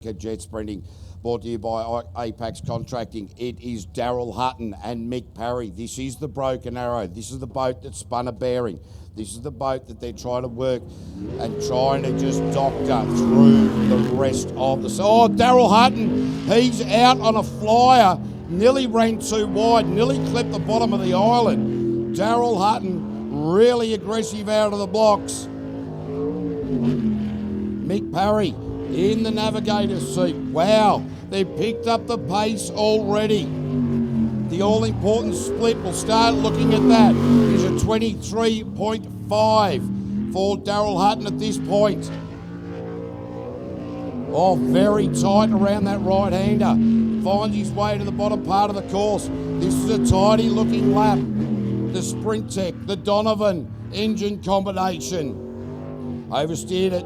Jet Sprinting, brought to you by Apex Contracting. It is Daryl Hutton and Mick Parry. This is the Broken Arrow. This is the boat that spun a bearing. This is the boat that they're trying to work and trying to just doctor through the rest of the... Oh, Daryl Hutton, he's out on a flyer. Nearly ran too wide, nearly clipped the bottom of the island. Daryl Hutton, really aggressive out of the blocks. Mick Parry in the navigator's seat. Wow, they've picked up the pace already. The all-important split, we'll start looking at that, is a 23.5 for Daryl Hutton at this point. Oh, very tight around that right-hander. Finds his way to the bottom part of the course. This is a tidy looking lap. The Sprint Tech, the Donovan engine combination. Oversteered it,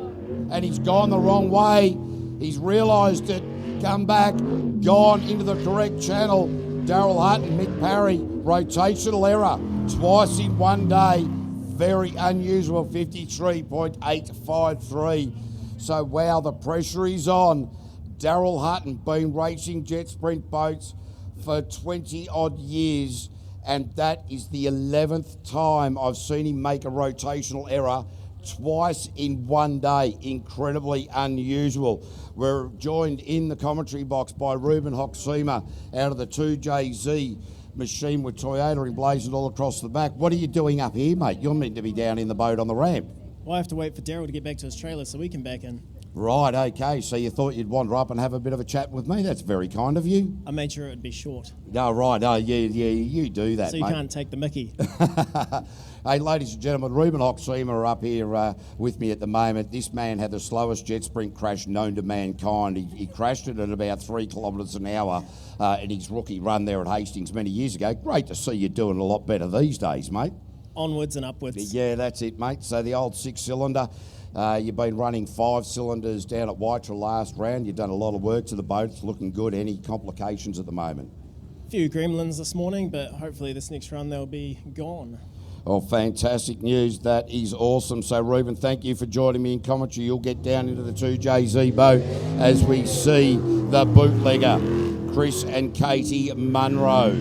and he's gone the wrong way. He's realised it, come back, gone into the correct channel. Daryl Hutton, Mick Parry, rotational error, twice in one day. Very unusual, 53.853. So, wow, the pressure is on. Daryl Hutton, been racing jet sprint boats for 20-odd years, and that is the 11th time I've seen him make a rotational error twice in one day. Incredibly unusual. We're joined in the commentary box by Ruben Hoxima out of the 2JZ machine with Toyota emblazoned all across the back. What are you doing up here, mate? You're meant to be down in the boat on the ramp. Well, I have to wait for Daryl to get back to his trailer so we can back in. Right, okay. So you thought you'd wander up and have a bit of a chat with me? That's very kind of you. I made sure it would be short. No, right. Oh, yeah, you do that, so you mate. Can't take the mickey. Hey, ladies and gentlemen, Ruben Hoxima are up here with me at the moment. This man had the slowest jet sprint crash known to mankind. He crashed it at about 3 kilometres an hour in his rookie run there at Hastings many years ago. Great to see you doing a lot better these days, mate. Onwards and upwards. Yeah, that's it, mate. So the old 6-cylinder. You've been running 5 cylinders down at Waitra last round. You've done a lot of work to the boat. It's looking good. Any complications at the moment? A few gremlins this morning, but hopefully this next run they'll be gone. Oh, fantastic news. That is awesome. So, Ruben, thank you for joining me in commentary. You'll get down into the 2JZ boat as we see the bootlegger, Chris and Katie Munro.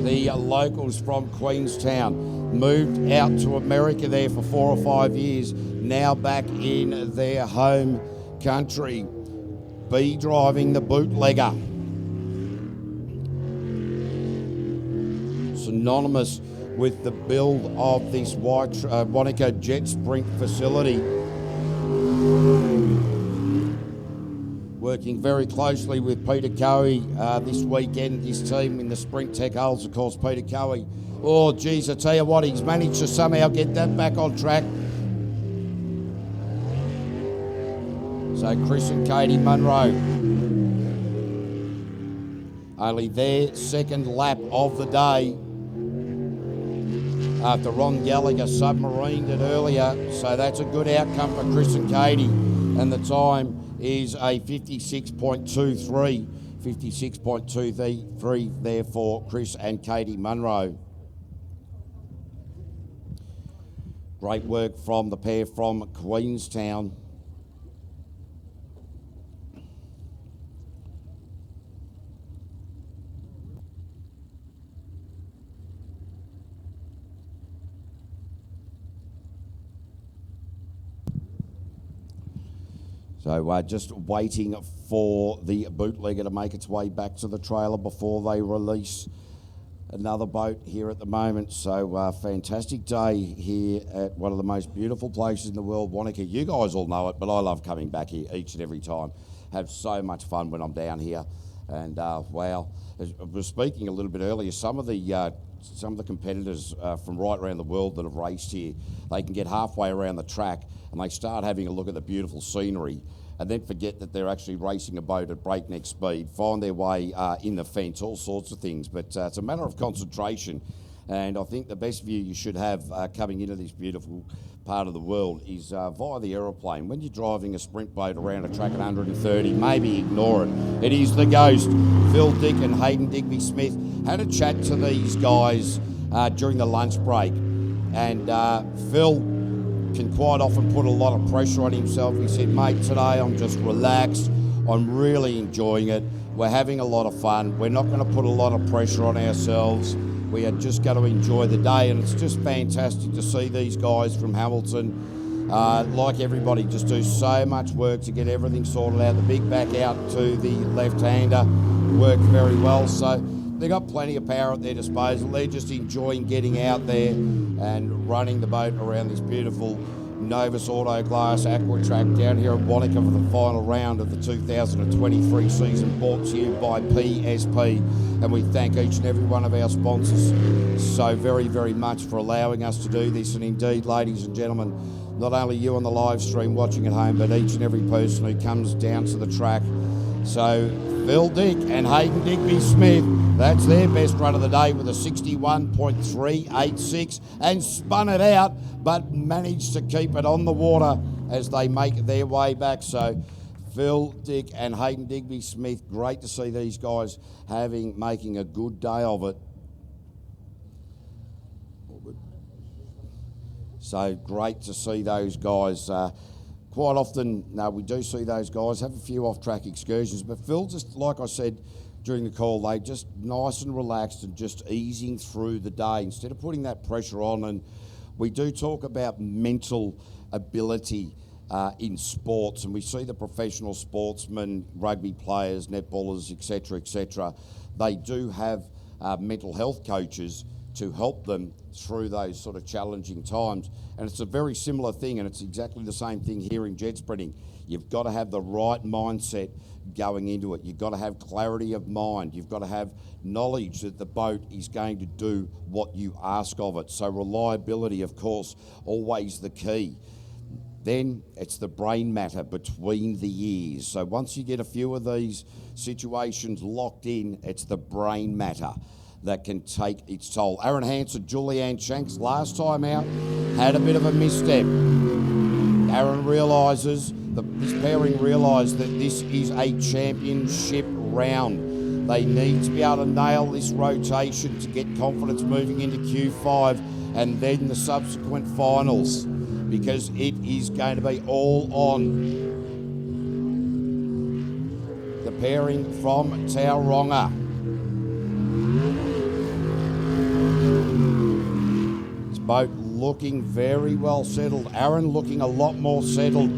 The locals from Queenstown moved out to America there for 4 or 5 years, now back in their home country. B driving the bootlegger. Synonymous with the build of this Wanaka Jet Sprint facility. Working very closely with Peter Cowie this weekend, this team in the Sprint Tech hulls, of course, Peter Cowie. Oh, geez, I tell you what, he's managed to somehow get that back on track. So Chris and Katie Munro, only their second lap of the day after Ron Gallagher submarined it earlier. So that's a good outcome for Chris and Katie. And the time is a 56.23. 56.23 there for Chris and Katie Munro. Great work from the pair from Queenstown. So just waiting for the bootlegger to make its way back to the trailer before they release another boat here at the moment. So fantastic day here at one of the most beautiful places in the world, Wanaka. You guys all know it, but I love coming back here each and every time. Have so much fun when I'm down here. And wow, as I was speaking a little bit earlier, some of the competitors from right around the world that have raced here, they can get halfway around the track and they start having a look at the beautiful scenery and then forget that they're actually racing a boat at breakneck speed, find their way in the fence, all sorts of things. But it's a matter of concentration. And I think the best view you should have coming into this beautiful part of the world is via the aeroplane. When you're driving a sprint boat around a track at 130, maybe ignore it. It is the Ghost. Phil Dick and Hayden Digby-Smith had a chat to these guys during the lunch break. And Phil can quite often put a lot of pressure on himself. He said, mate, today I'm just relaxed. I'm really enjoying it. We're having a lot of fun. We're not going to put a lot of pressure on ourselves. We are just going to enjoy the day, and it's just fantastic to see these guys from Hamilton, like everybody, just do so much work to get everything sorted out. The big back out to the left-hander worked very well, so they've got plenty of power at their disposal. They're just enjoying getting out there and running the boat around this beautiful Novus Auto Glass Aqua Track down here at Wanaka for the final round of the 2023 season, brought to you by PSP. And we thank each and every one of our sponsors so very, very much for allowing us to do this. And indeed, ladies and gentlemen, not only you on the live stream watching at home, but each and every person who comes down to the track. So Phil Dick and Hayden Digby Smith, that's their best run of the day with a 61.386, and spun it out, but managed to keep it on the water as they make their way back. So Phil Dick and Hayden Digby Smith, great to see these guys making a good day of it. So great to see those guys. Quite often, we do see those guys have a few off-track excursions, but Phil, just like I said during the call, they just nice and relaxed and just easing through the day instead of putting that pressure on. And we do talk about mental ability in sports, and we see the professional sportsmen, rugby players, netballers, etc., they do have mental health coaches to help them through those sort of challenging times. And it's a very similar thing, and it's exactly the same thing here in jet sprinting. You've got to have the right mindset going into it. You've got to have clarity of mind. You've got to have knowledge that the boat is going to do what you ask of it. So reliability, of course, always the key. Then it's the brain matter between the ears. So once you get a few of these situations locked in, it's the brain matter that can take its toll. Aaron Hansen, Julianne Shanks, last time out, had a bit of a misstep. Aaron realises, this pairing realised that this is a championship round. They need to be able to nail this rotation to get confidence moving into Q5 and then the subsequent finals, because it is going to be all on. The pairing from Tauranga. Boat looking very well settled. Aaron looking a lot more settled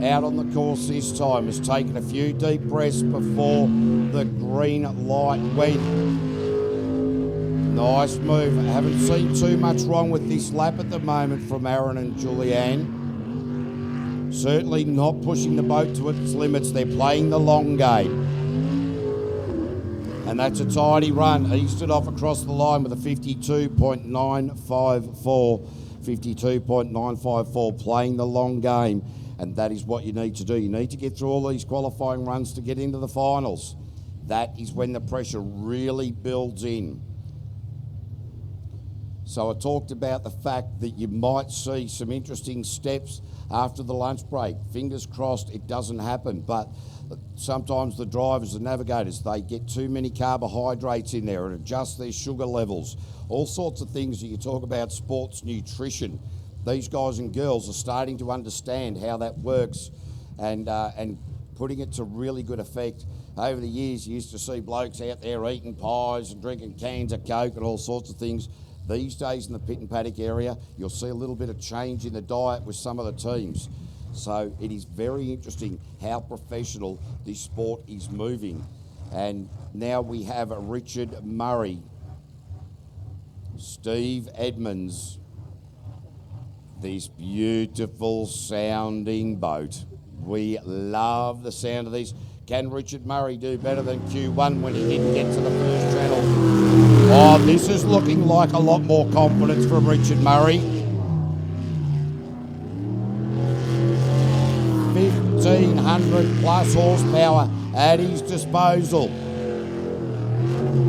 out on the course this time. Has taken a few deep breaths before the green light went. Nice move. I haven't seen too much wrong with this lap at the moment from Aaron and Julianne. Certainly not pushing the boat to its limits. They're playing the long game. And that's a tidy run. Eased it off across the line with a 52.954. 52.954, playing the long game. And that is what you need to do. You need to get through all these qualifying runs to get into the finals. That is when the pressure really builds in. So I talked about the fact that you might see some interesting steps after the lunch break. Fingers crossed it doesn't happen, but sometimes the drivers, the navigators, they get too many carbohydrates in there and adjust their sugar levels. All sorts of things that you talk about sports nutrition. These guys and girls are starting to understand how that works and putting it to really good effect. Over the years, you used to see blokes out there eating pies and drinking cans of Coke and all sorts of things. These days in the pit and paddock area, you'll see a little bit of change in the diet with some of the teams. So it is very interesting how professional this sport is moving. And now we have Richard Murray, Steve Edmonds, this beautiful sounding boat. We love the sound of these. Can Richard Murray do better than Q1 when he didn't get to the first channel? Oh, this is looking like a lot more confidence from Richard Murray. 1,500 plus horsepower at his disposal.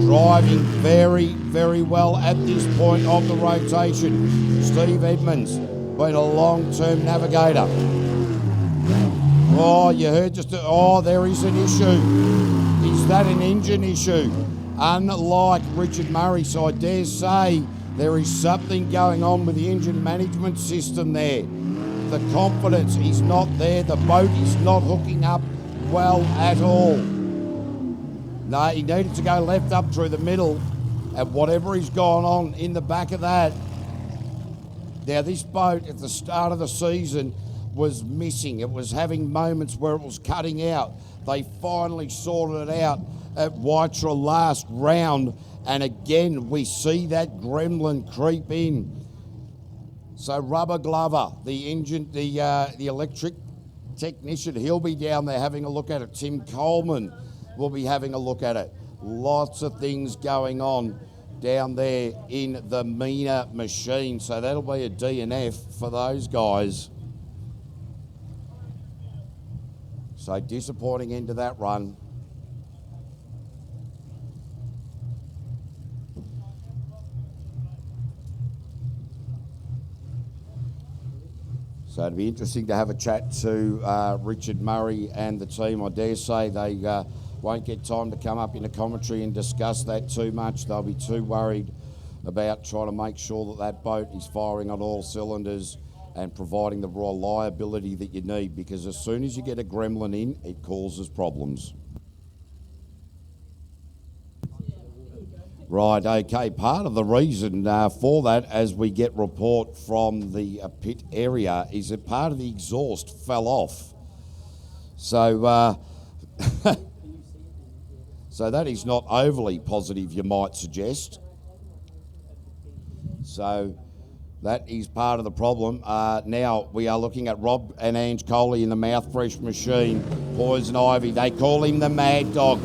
Driving very, very well at this point of the rotation. Steve Edmonds, been a long-term navigator. Oh, you heard there is an issue. Is that an engine issue? Unlike Richard Murray, so I dare say there is something going on with the engine management system there. The confidence is not there. The boat is not hooking up well at all. No, he needed to go left up through the middle, and whatever he's gone on in the back of that. Now, this boat at the start of the season was missing. It was having moments where it was cutting out. They finally sorted it out at Waitra last round, and again we see that gremlin creep in. So Rubber Glover, the electric technician, he'll be down there having a look at it. Tim Coleman will be having a look at it. Lots of things going on down there in the Mina machine, so that'll be a DNF for those guys. So disappointing end to that run. So it'll be interesting to have a chat to Richard Murray and the team. I dare say they won't get time to come up in a commentary and discuss that too much. They'll be too worried about trying to make sure that that boat is firing on all cylinders and providing the reliability that you need, because as soon as you get a gremlin in, it causes problems. Right, okay, part of the reason for that, as we get report from the pit area, is that part of the exhaust fell off. So, so that is not overly positive, you might suggest. So that is part of the problem. Now we are looking at Rob and Ange Coley in the Mouth Fresh machine. Poison Ivy, they call him the Mad Dog.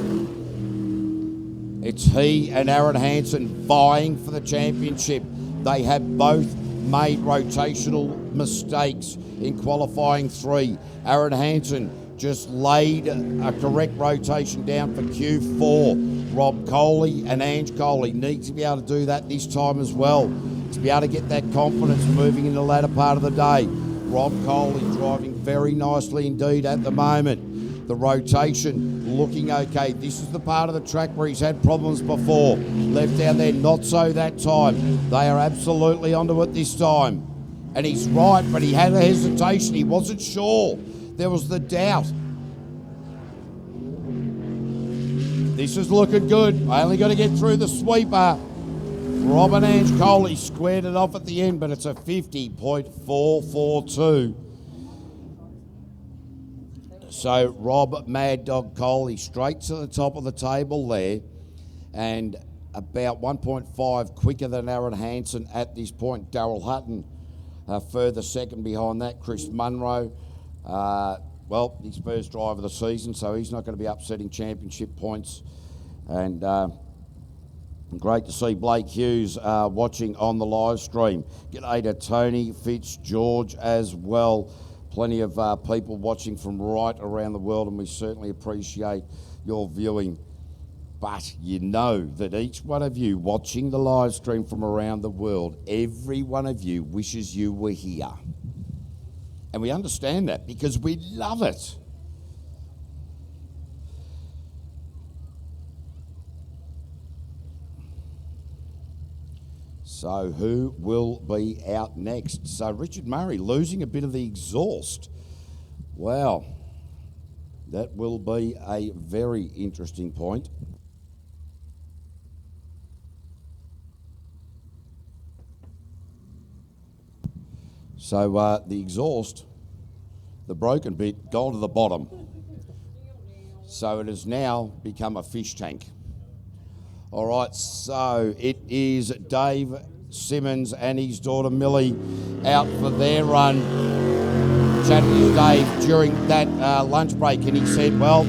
It's he and Aaron Hansen vying for the championship. They have both made rotational mistakes in qualifying 3. Aaron Hansen just laid a correct rotation down for Q4. Rob Coley and Ange Coley need to be able to do that this time as well, to be able to get that confidence moving in the latter part of the day. Rob Coley driving very nicely indeed at the moment. The rotation looking okay. This is the part of the track where he's had problems before. Left down there, not so that time. They are absolutely onto it this time. And he's right, but he had a hesitation. He wasn't sure. There was the doubt. This is looking good. I only got to get through the sweeper. Robin Ange Coley squared it off at the end, but it's a 50.442. So Rob Mad Dog Coley straight to the top of the table there, and about 1.5 quicker than Aaron Hansen at this point. Darryl Hutton further second behind that. Chris Munro, well, his first drive of the season, so he's not going to be upsetting championship points. And great to see Blake Hughes watching on the live stream. G'day to Tony Fitzgeorge as well. Plenty of people watching from right around the world, and we certainly appreciate your viewing. But you know that each one of you watching the live stream from around the world, every one of you wishes you were here. And we understand that because we love it. So who will be out next? So Richard Murray losing a bit of the exhaust. Wow, that will be a very interesting point. So the exhaust, the broken bit, gone to the bottom. So it has now become a fish tank. All right, so it is Dave Simmons and his daughter Millie out for their run. Chatting to Dave during that lunch break, and he said, well,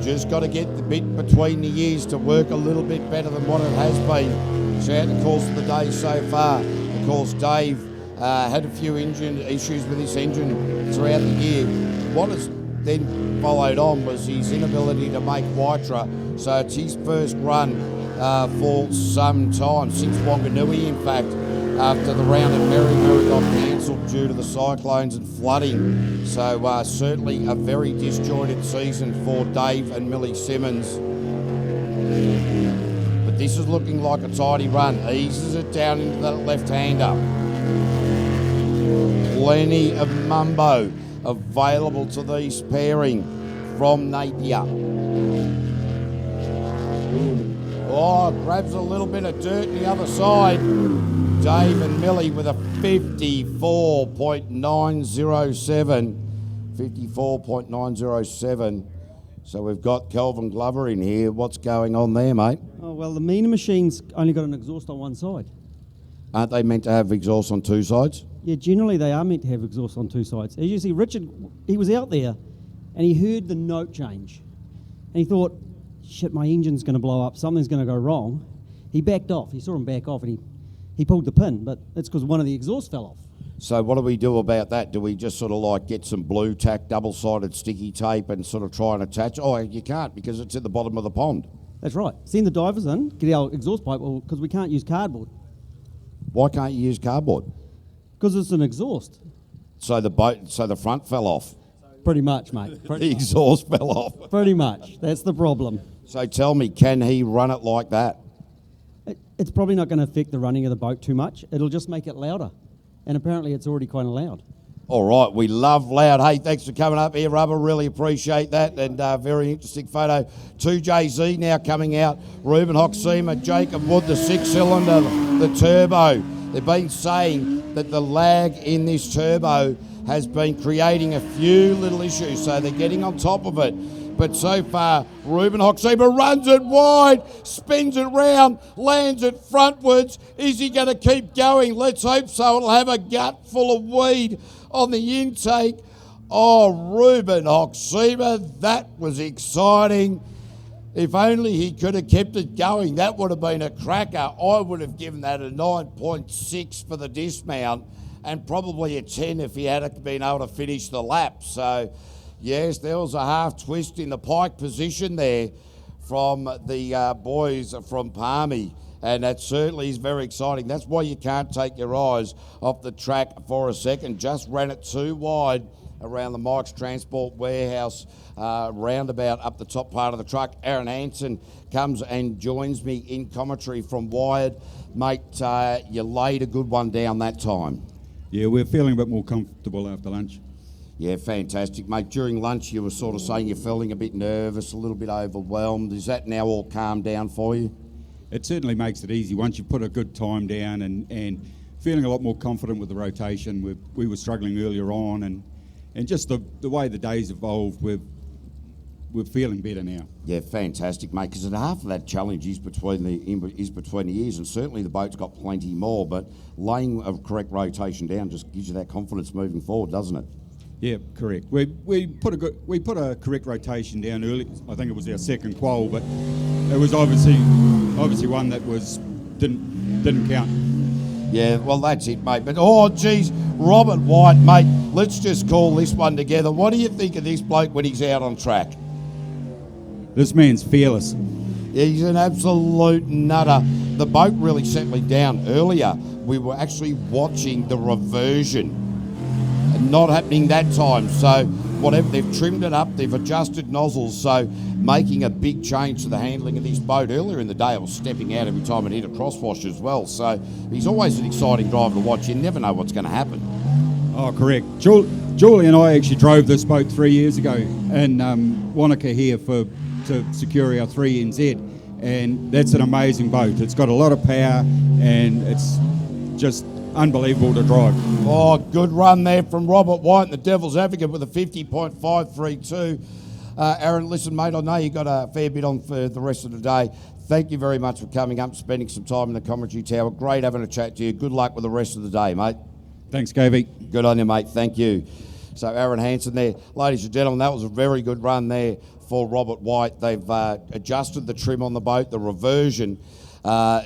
just got to get the bit between the ears to work a little bit better than what it has been. So out the course of the day so far. Of course, Dave had a few engine issues with his engine throughout the year. What has then followed on was his inability to make Waitra, so it's his first run for some time, since Wanganui in fact, after the round at Merri got cancelled due to the cyclones and flooding. So certainly a very disjointed season for Dave and Millie Simmons. But this is looking like a tidy run. Eases it down into that left-hander. Plenty of mumbo available to these pairing. from Napier. Oh, grabs a little bit of dirt on the other side. Dave and Millie with a 54.907. 54.907. So we've got Kelvin Glover in here. What's going on there, mate? Oh, well, the meaner machine's only got an exhaust on one side. Aren't they meant to have exhaust on two sides? Yeah, generally they are meant to have exhaust on two sides. As you see, Richard, he was out there and he heard the note change. And he thought, shit, my engine's going to blow up. Something's going to go wrong. He backed off. He saw him back off and he pulled the pin, but that's because one of the exhausts fell off. So what do we do about that? Do we just sort of like get some blue tack, double-sided sticky tape and sort of try and attach? Oh, you can't because it's at the bottom of the pond. That's right. Send the divers in, get our exhaust pipe, because we can't use cardboard. Why can't you use cardboard? Because it's an exhaust. So the front fell off. Pretty much, mate. The exhaust fell off. Pretty much. That's the problem. So tell me, can he run it like that? It's probably not going to affect the running of the boat too much. It'll just make it louder. And apparently it's already kind of loud. All right, we love loud. Hey, thanks for coming up here, Rubber. Really appreciate that. And very interesting photo. 2JZ now coming out. Ruben Hoxima, Jacob Wood, the six-cylinder, the turbo. They've been saying that the lag in this turbo has been creating a few little issues, so they're getting on top of it. But so far, Ruben Hoxima runs it wide, spins it round, lands it frontwards. Is he going to keep going? Let's hope so. It'll have a gut full of weed on the intake. Oh, Ruben Hoxima, that was exciting. If only he could have kept it going, that would have been a cracker. I would have given that a 9.6 for the dismount and probably a 10 if he had been able to finish the lap. So, yes, there was a half twist in the pike position there from the boys from Palmy, and that certainly is very exciting. That's why you can't take your eyes off the track for a second. Just ran it too wide around the Mike's Transport Warehouse roundabout up the top part of the truck. Aaron Hansen comes and joins me in commentary from Wired. Mate, you laid a good one down that time. Yeah, we're feeling a bit more comfortable after lunch. Yeah, fantastic, mate. During lunch, you were sort of saying you're feeling a bit nervous, a little bit overwhelmed. Is that now all calmed down for you? It certainly makes it easy once you put a good time down and feeling a lot more confident with the rotation. We were struggling earlier on, and just the way the days evolved, we're feeling better now. Yeah, fantastic, mate, because half of that challenge is between the ears, and certainly the boat's got plenty more, but laying a correct rotation down just gives you that confidence moving forward, doesn't it? Yeah, correct. We put a correct rotation down early. I think it was our second qual, but it was obviously one that didn't count. Yeah, well, that's it, mate. But, oh, geez, Robert White, mate, let's just call this one together. What do you think of this bloke when he's out on track? This man's fearless. Yeah, he's an absolute nutter. The boat really settling down earlier. We were actually watching the reversion. Not happening that time, so whatever, they've trimmed it up, they've adjusted nozzles, so making a big change to the handling of this boat. Earlier in the day, it was stepping out every time it hit a crosswash as well, so he's always an exciting driver to watch. You never know what's going to happen. Oh, correct. Julie and I actually drove this boat 3 years ago in Wanaka here to secure our 3NZ, and that's an amazing boat. It's got a lot of power, and it's just unbelievable to drive. Oh, good run there from Robert White, the Devil's Advocate, with a 50.532. Aaron, listen, mate, I know you got a fair bit on for the rest of the day. Thank you very much for coming up, spending some time in the commentary tower. Great having a chat to you. Good luck with the rest of the day, mate. Thanks, Cavey. Good on you, mate. Thank you. So Aaron Hansen there. Ladies and gentlemen, that was a very good run there for Robert White. They've adjusted the trim on the boat. The reversion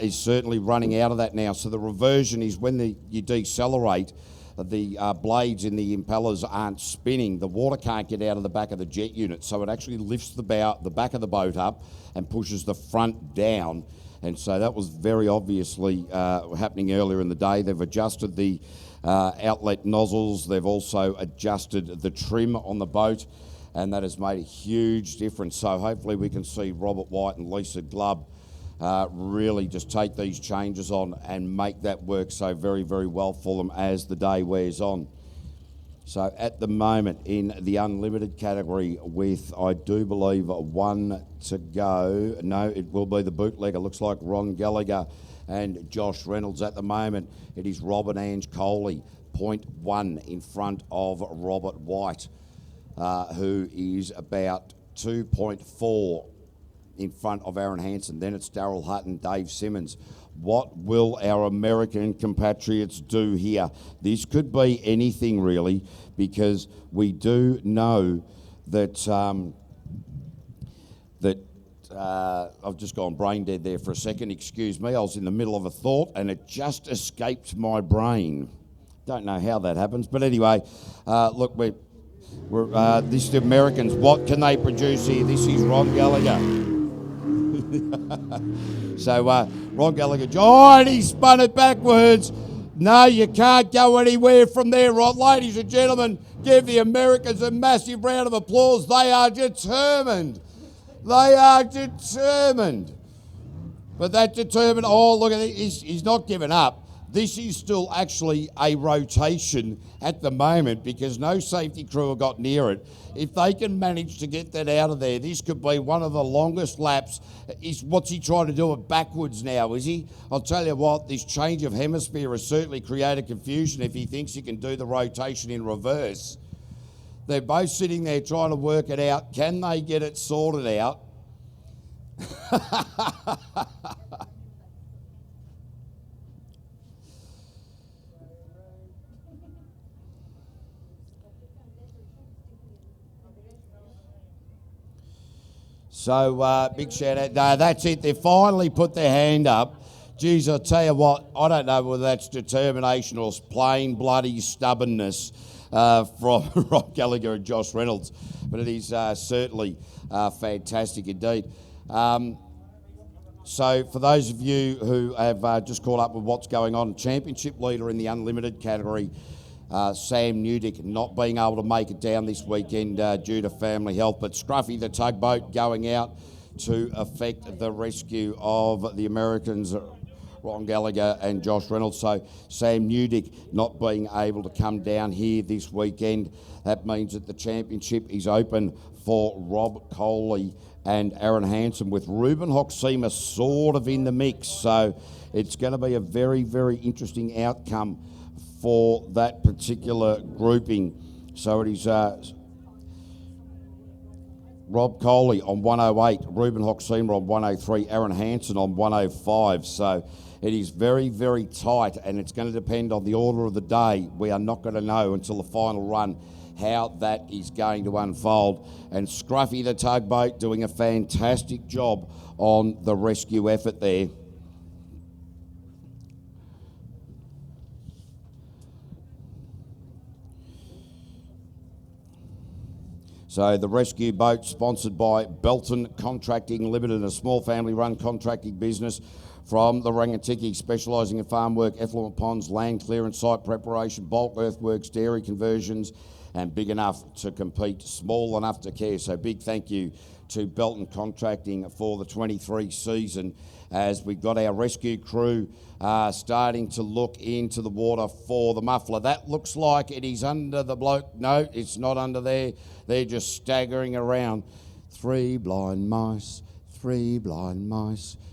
is certainly running out of that now. So the reversion is when you decelerate, the blades in the impellers aren't spinning. The water can't get out of the back of the jet unit, so it actually lifts the back of the boat up and pushes the front down. And so that was very obviously happening earlier in the day. They've adjusted the outlet nozzles. They've also adjusted the trim on the boat, and that has made a huge difference. So hopefully we can see Robert White and Lisa Glubb really just take these changes on and make that work so very, very well for them as the day wears on. So at the moment in the unlimited category with, I do believe, one to go. No, it will be the bootlegger. Looks like Ron Gallagher and Josh Reynolds at the moment. It is Robert Ange Coley, 0.1 in front of Robert White, who is about 2.4 in front of Aaron Hansen. Then it's Darryl Hutton, Dave Simmons. What will our American compatriots do here? This could be anything really, because we do know that I've just gone brain dead there for a second. Excuse me. I was in the middle of a thought and it just escaped my brain. Don't know how that happens, but anyway, look, we're this is the Americans. What can they produce here? This is Ron Gallagher. So Ron Gallagher, and he spun it backwards. No, you can't go anywhere from there, Ron. Ladies and gentlemen, give the Americans a massive round of applause. They are determined. They are determined. But that determined, oh, look at it, he's not giving up. This is still actually a rotation at the moment because no safety crew have got near it. If they can manage to get that out of there, this could be one of the longest laps. What's he trying to do it backwards now, is he? I'll tell you what, this change of hemisphere has certainly created confusion if he thinks he can do the rotation in reverse. They're both sitting there trying to work it out. Can they get it sorted out? So, big shout out. No, that's it. They finally put their hand up. Geez, I'll tell you what, I don't know whether that's determination or plain bloody stubbornness from Ron Gallagher and Josh Reynolds, but it is certainly fantastic indeed. So for those of you who have just caught up with what's going on, championship leader in the unlimited category, Sam Newdick not being able to make it down this weekend due to family health, but Scruffy the tugboat going out to effect the rescue of the Americans, Ron Gallagher and Josh Reynolds. So Sam Newdick not being able to come down here this weekend. That means that the championship is open for Rob Coley and Aaron Hansen, with Ruben Hoxima sort of in the mix. So it's going to be a very, very interesting outcome for that particular grouping. So it is Rob Coley on 108, Ruben Hoxima on 103, Aaron Hansen on 105. So it is very, very tight, and it's going to depend on the order of the day. We are not going to know until the final run how that is going to unfold. And Scruffy the tugboat doing a fantastic job on the rescue effort there. So the rescue boat sponsored by Belton Contracting Limited, a small family-run contracting business from the Rangatiki, specialising in farm work, effluent ponds, land clearance, site preparation, bulk earthworks, dairy conversions, and big enough to compete, small enough to care. So big thank you to Belton Contracting for the 23 season, as we've got our rescue crew starting to look into the water for the muffler. That looks like it is under the bloke. No, it's not under there. They're just staggering around. Three blind mice,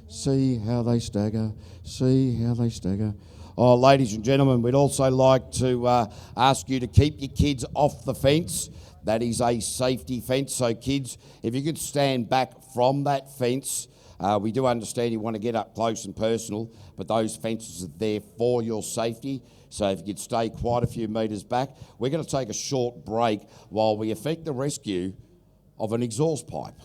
see how they stagger, see how they stagger. Oh, ladies and gentlemen, we'd also like to ask you to keep your kids off the fence. That is a safety fence. So kids, if you could stand back from that fence. We do understand you want to get up close and personal, but those fences are there for your safety. So if you could stay quite a few metres back. We're going to take a short break while we effect the rescue of an exhaust pipe.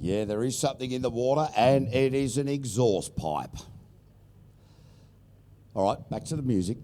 Yeah, there is something in the water, and it is an exhaust pipe. All right, back to the music.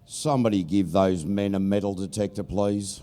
Somebody give those men a metal detector, please.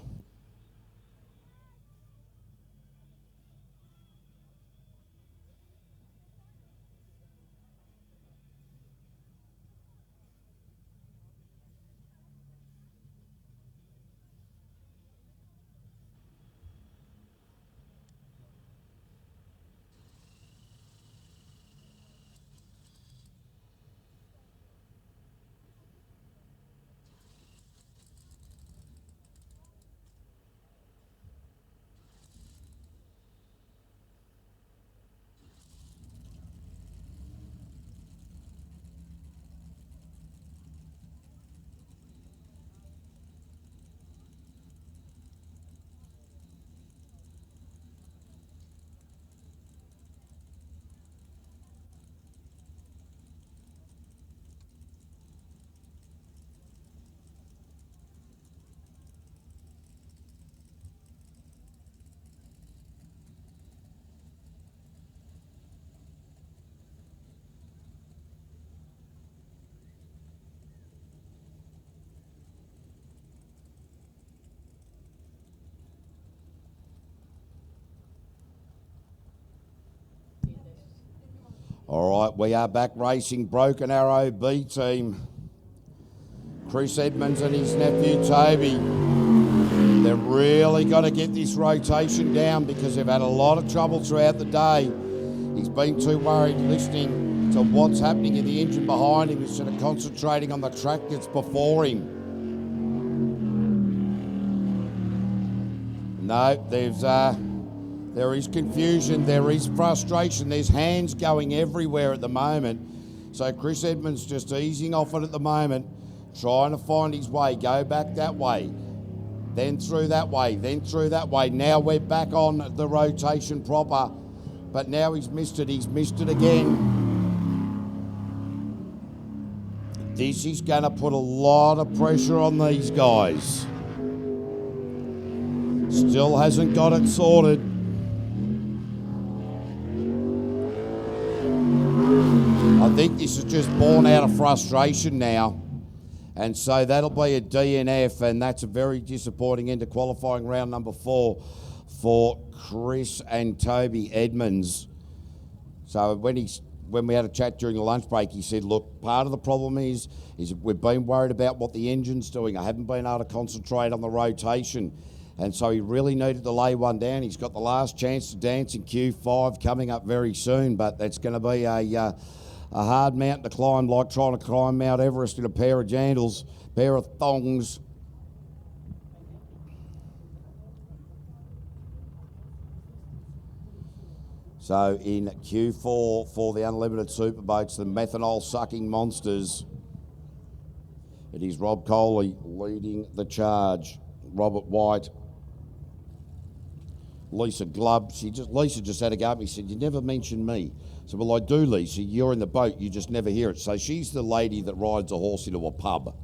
All right, we are back racing Broken Arrow B team. Chris Edmonds and his nephew Toby. They've really got to get this rotation down because they've had a lot of trouble throughout the day. He's been too worried listening to what's happening in the engine behind him instead of concentrating on the track that's before him. No, there is confusion, there is frustration, there's hands going everywhere at the moment. So Chris Edmonds just easing off it at the moment, trying to find his way, go back that way, then through that way, then through that way. Now we're back on the rotation proper, but now he's missed it again. This is going to put a lot of pressure on these guys. Still hasn't got it sorted. I think this is just born out of frustration now. And so that'll be a DNF, and that's a very disappointing end to qualifying round number 4 for Chris and Toby Edmonds. So when we had a chat during the lunch break, he said, look, part of the problem is we've been worried about what the engine's doing. I haven't been able to concentrate on the rotation. And so he really needed to lay one down. He's got the last chance to dance in Q5 coming up very soon, but that's going to be a hard mountain to climb, like trying to climb Mount Everest in a pair of jandals, pair of thongs. So in Q4 for the Unlimited Superboats, the methanol-sucking monsters, it is Rob Coley leading the charge. Robert White Lisa Glubb. Lisa just had a go at me. Said, "You never mention me." I said, "Well, I do, Lisa. You're in the boat. You just never hear it." So she's the lady that rides a horse into a pub.